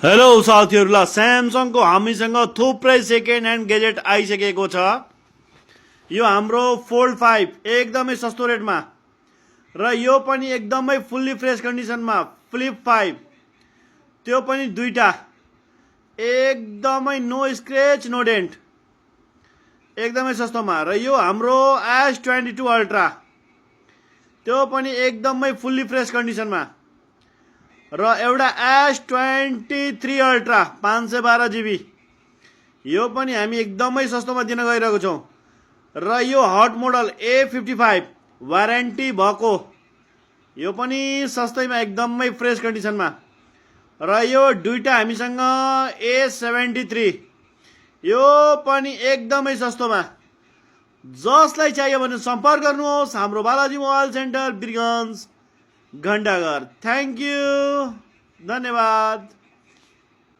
Hello साथीहरुलाई स्यामसङको हामीसँग थुप्रै सेकेन्ड ह्यान्ड गेजेट आइसकेको छ। यो हाम्रो फोल्ड 5 एकदमै सस्तो रेटमा र यो पनि एकदमै फुल्ली फ्रेश कन्डिसनमा फ्लिप 5 त्यो पनि दुईटा एकदमै नो स्क्रेच नो डेन्ट एकदमै सस्तोमा। र यो हाम्रो S22 अल्ट्रा त्यो पनि एकदमै फुल्ली फ्रेश कन्डिसनमा र एउटा S23 अल्ट्रा 512 GB यो पनि हामी एकदमै सस्तोमा दिन गइरहेको छौं। र यो हट मोडल A55 वारेन्टी भएको यो पनि सस्तैमा एकदमै फ्रेश कन्डिसनमा। र यो दुईटा हामीसँग A73 यो पनि एकदमै सस्तोमा। जसलाई चाहियो भने सम्पर्क गर्नुहोस् हाम्रो Balaji mobile centre Birgunj Ghantaghar. Thank you, धन्यवाद।